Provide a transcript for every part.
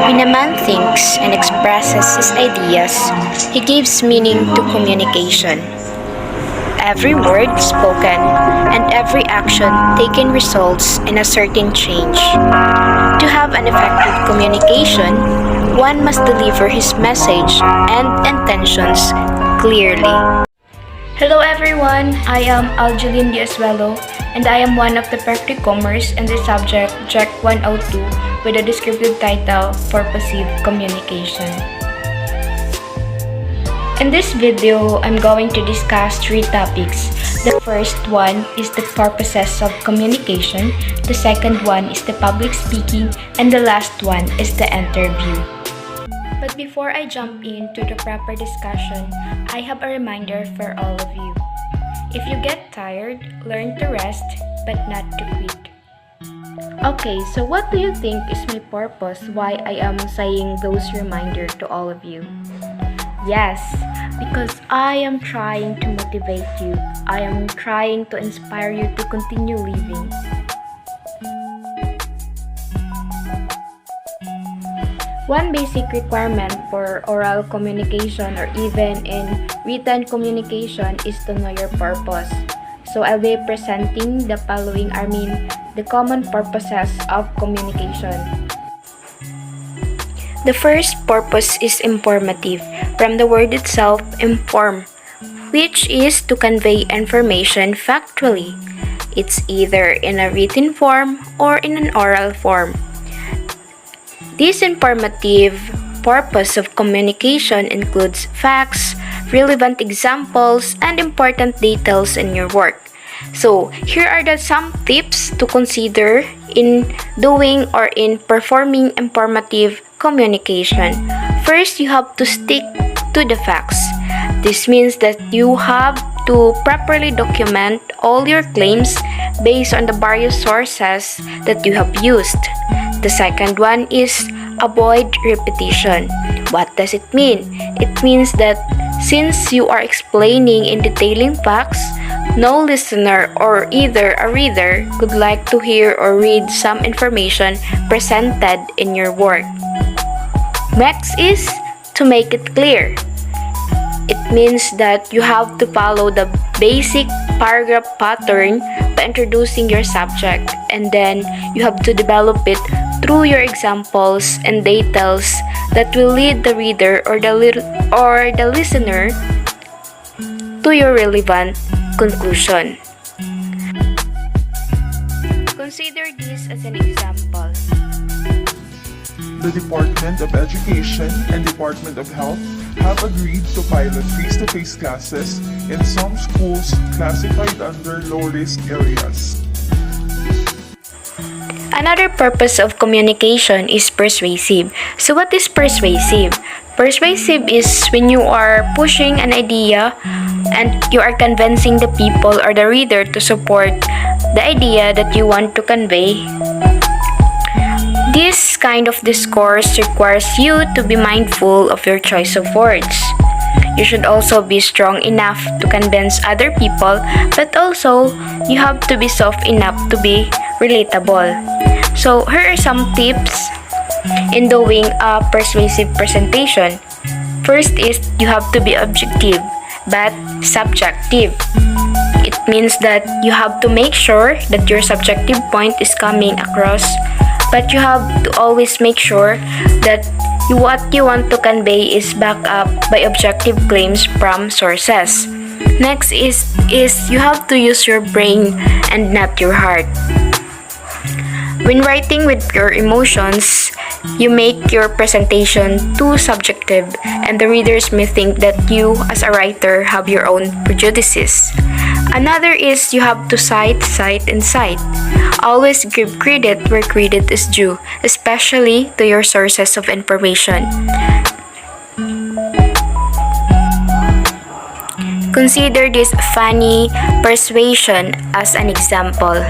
When a man thinks and expresses his ideas, he gives meaning to communication. Every word spoken and every action taken results in a certain change. To have an effective communication, one must deliver his message and intentions clearly. Hello everyone, I am Algeline Diasuelo and I am one of the practicomers in the subject GEC 102 with a descriptive title Purposive Communication. In this video, I'm going to discuss three topics. The first one is the purposes of communication, the second one is the public speaking, and the last one is the interview. But before I jump into the proper discussion, I have a reminder for all of you. If you get tired, learn to rest, but not to quit. Okay, so what do you think is my purpose why I am saying those reminders to all of you? Yes, because I am trying to motivate you. I am trying to inspire you to continue living. One basic requirement for oral communication or even in written communication is to know your purpose. So I'll be presenting the following, the common purposes of communication. The first purpose is informative, from the word itself, inform, which is to convey information factually. It's either in a written form or in an oral form. This informative purpose of communication includes facts, relevant examples, and important details in your work. So, here are some tips to consider in doing or in performing informative communication. First, you have to stick to the facts. This means that you have to properly document all your claims based on the various sources that you have used. The second one is avoid repetition. What does it mean? It means that since you are explaining in detailing facts, no listener or either a reader would like to hear or read some information presented in your work. Next is to make it clear. It means that you have to follow the basic paragraph pattern by introducing your subject, and then you have to develop it through your examples and details that will lead the reader or the listener to your relevant conclusion. Consider this as an example. The Department of Education and Department of Health have agreed to pilot face-to-face classes in some schools classified under low-risk areas. Another purpose of communication is persuasive. So what is persuasive? Persuasive is when you are pushing an idea and you are convincing the people or the reader to support the idea that you want to convey. This kind of discourse requires you to be mindful of your choice of words. You should also be strong enough to convince other people, but also you have to be soft enough to be relatable. So here are some tips in doing a persuasive presentation. First is you have to be objective but subjective. It means that you have to make sure that your subjective point is coming across, but you have to always make sure that what you want to convey is backed up by objective claims from sources. Next is you have to use your brain and not your heart. When writing with your emotions, you make your presentation too subjective, and the readers may think that you, as a writer, have your own prejudices. Another is you have to cite. Always give credit where credit is due, especially to your sources of information. Consider this funny persuasion as an example.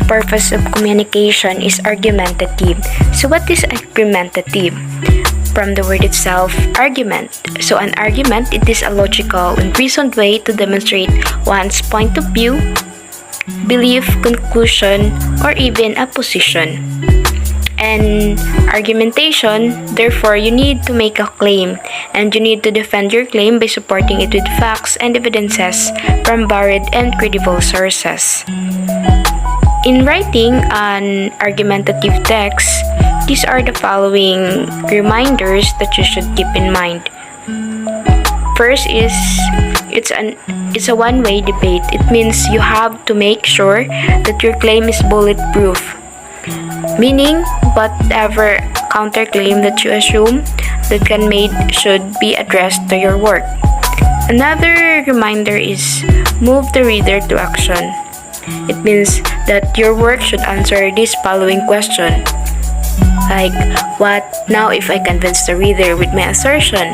purpose of communication is argumentative. So what is argumentative? From the word itself, argument. So an argument, it is a logical and reasoned way to demonstrate one's point of view, belief, conclusion, or even a position. And argumentation, therefore, you need to make a claim, and you need to defend your claim by supporting it with facts and evidences from varied and credible sources. In writing an argumentative text, these are the following reminders that you should keep in mind. First is it's a one-way debate. It means you have to make sure that your claim is bulletproof. Meaning, whatever counterclaim that you assume that can made should be addressed to your work. Another reminder is move the reader to action. It means that your work should answer this following question. Like, what now if I convince the reader with my assertion?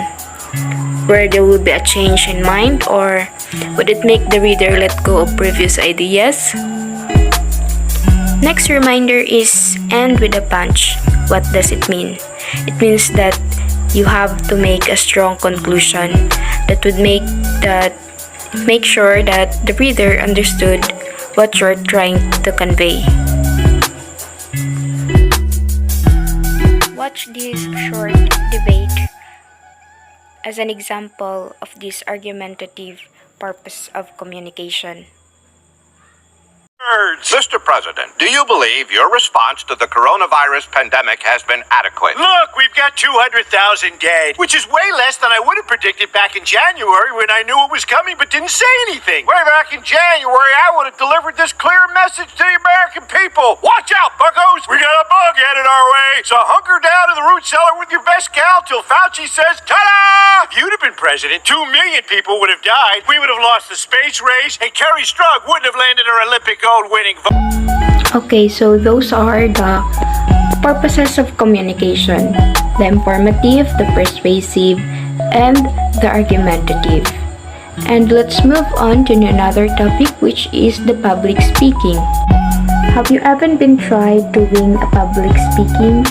Where there will be a change in mind, or would it make the reader let go of previous ideas? Next reminder is end with a punch. What does it mean? It means that you have to make a strong conclusion that would make sure that the reader understood what you're trying to convey. Watch this short debate as an example of this argumentative purpose of communication. Mr. President, do you believe your response to the coronavirus pandemic has been adequate? Look, we've got 200,000 dead, which is way less than I would have predicted back in January when I knew it was coming but didn't say anything. Way back in January, I would have delivered this clear message to the American people. Watch out, buckos! We got a bug headed our way, so hunker down to the root cellar with your best gal till Fauci says, ta-da! If you'd have been president, 2 million people would have died. We would have lost the space race, and Kerry Strug wouldn't have landed her Olympic gold winning vote. Okay, so those are the purposes of communication: the informative, the persuasive, and the argumentative. And let's move on to another topic, which is the public speaking. Have you ever been tried doing a public speaking?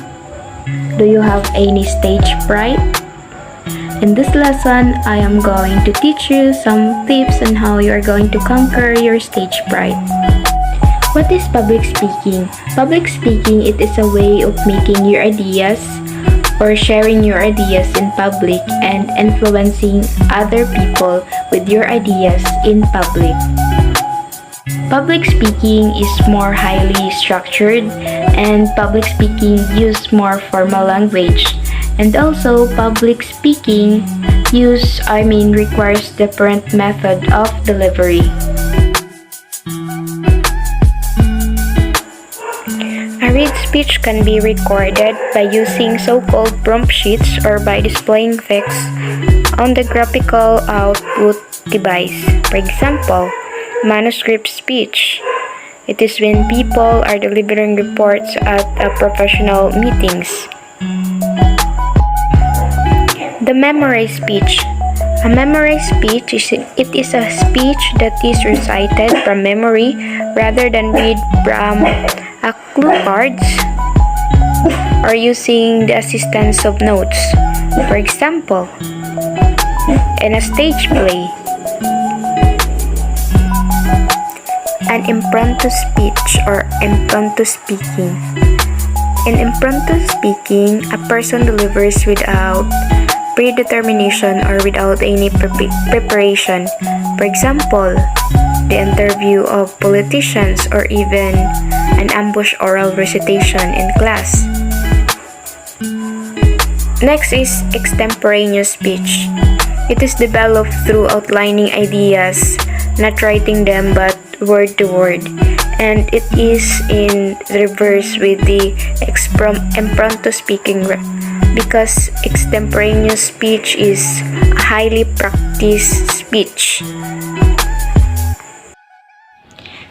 Do you have any stage fright? In this lesson, I am going to teach you some tips on how you are going to conquer your stage fright. What is public speaking? Public speaking, it is a way of making your ideas or sharing your ideas in public and influencing other people with your ideas in public. Public speaking is more highly structured, and public speaking use more formal language. And also, public speaking requires different method of delivery. A read speech can be recorded by using so-called prompt sheets or by displaying text on the graphical output device. For example, manuscript speech. It is when people are delivering reports at professional meetings. The memorized speech. A memorized speech is a speech that is recited from memory rather than read from clue cards or using the assistance of notes. For example, in a stage play. An impromptu speech or impromptu speaking. In impromptu speaking, a person delivers without predetermination or without any preparation. For example, the interview of politicians or even an ambush oral recitation in class. Next is extemporaneous speech. It is developed through outlining ideas, not writing them but word to word, and it is in reverse with the impromptu speaking because extemporaneous speech is a highly practiced speech.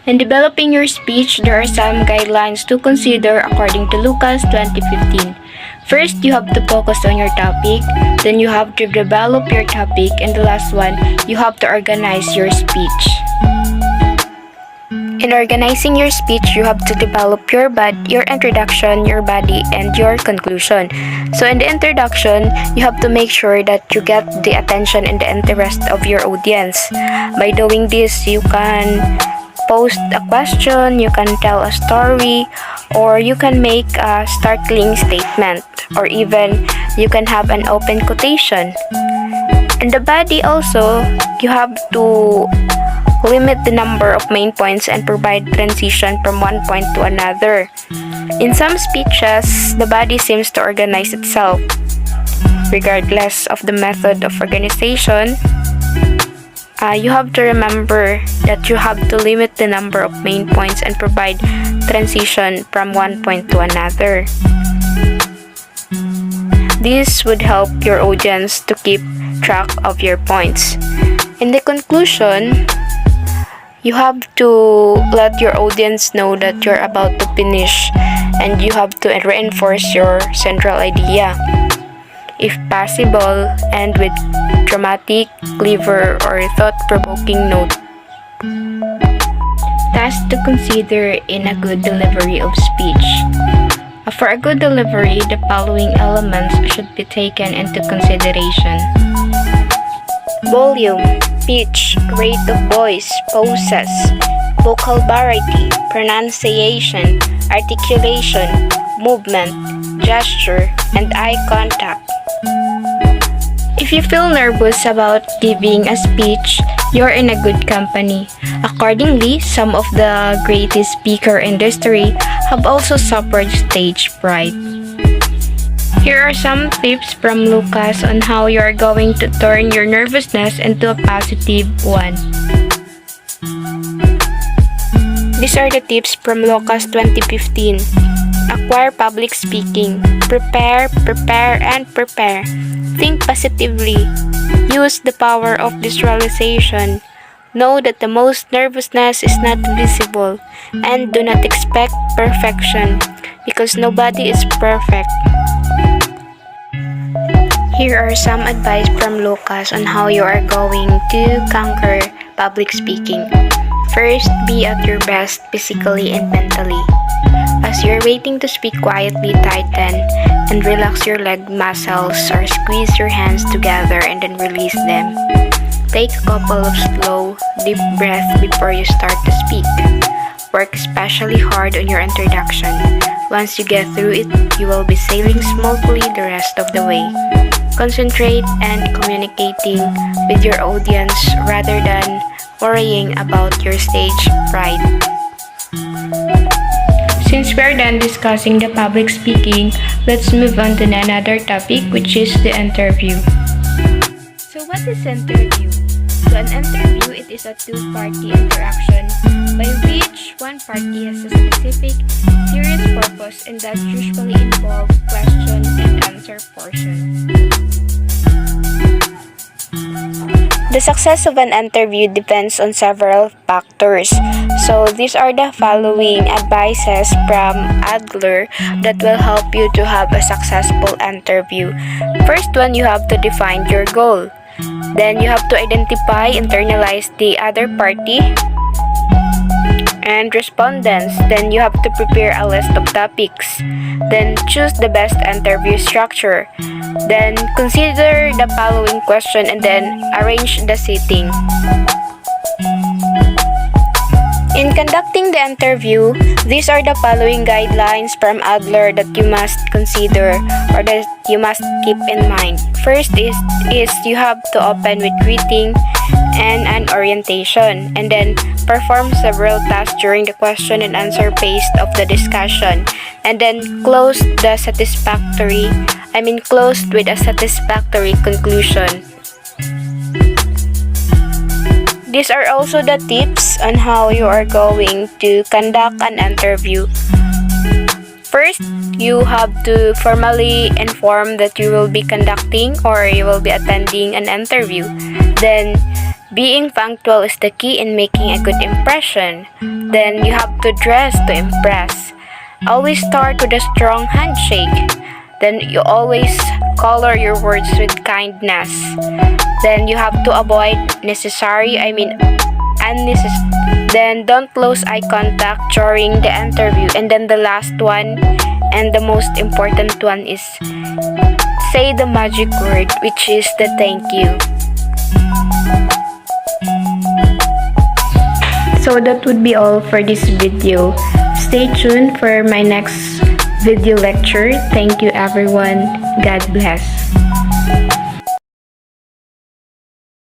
In developing your speech, there are some guidelines to consider according to Lucas 20:15. First, you have to focus on your topic, then you have to develop your topic, and the last one, you have to organize your speech. In organizing your speech, you have to develop your introduction, your body, and your conclusion. So in the introduction, you have to make sure that you get the attention and the interest of your audience. By doing this, you can post a question, you can tell a story, or you can make a startling statement, or even you can have an open quotation. In the body also, you have to limit the number of main points and provide transition from one point to another. In some speeches, the body seems to organize itself. Regardless of the method of organization, you have to remember that you have to limit the number of main points and provide transition from one point to another. This would help your audience to keep track of your points. In the conclusion, you have to let your audience know that you're about to finish, and you have to reinforce your central idea. If possible, end with dramatic, clever, or thought-provoking note. Tasks to consider in a good delivery of speech. For a good delivery, the following elements should be taken into consideration. Volume, pitch, rate of voice, pauses, vocal variety, pronunciation, articulation, movement, gesture, and eye contact. If you feel nervous about giving a speech, you're in a good company. Accordingly, some of the greatest speaker in history have also suffered stage fright. Here are some tips from Lucas on how you are going to turn your nervousness into a positive one. These are the tips from Lucas 2015. Acquire public speaking. Prepare, prepare, and prepare. Think positively. Use the power of visualization. Know that the most nervousness is not visible, and do not expect perfection because nobody is perfect. Here are some advice from Lucas on how you are going to conquer public speaking. First, be at your best physically and mentally. As you're waiting to speak, quietly tighten and relax your leg muscles or squeeze your hands together and then release them. Take a couple of slow, deep breaths before you start to speak. Work especially hard on your introduction. Once you get through it, you will be sailing smoothly the rest of the way. Concentrate and communicating with your audience rather than worrying about your stage fright. Since we're done discussing the public speaking, let's move on to another topic, which is the interview. So what is interview? So an interview, it is a two-party interaction by which one party has a specific, serious purpose and that usually involve question and answer portion. The success of an interview depends on several factors. So these are the following advices from Adler that will help you to have a successful interview. First one, you have to define your goal. Then you have to identify, internalize the other party and respondents. Then you have to prepare a list of topics. Then choose the best interview structure. Then consider the following question and then arrange the seating. In conducting the interview, these are the following guidelines from Adler that you must consider or that you must keep in mind. First is you have to open with greeting and an orientation, and then perform several tasks during the question and answer phase of the discussion, and then close with a satisfactory conclusion. These are also the tips on how you are going to conduct an interview. First, you have to formally inform that you will be conducting or you will be attending an interview. Then, being punctual is the key in making a good impression. Then, you have to dress to impress. Always start with a strong handshake. Then, you always color your words with kindness. Then, you have to avoid unnecessary Then don't lose eye contact during the interview. And then the last one and the most important one is say the magic word, which is the thank you. So that would be all for this video. Stay tuned for my next video lecture. Thank you everyone. God bless.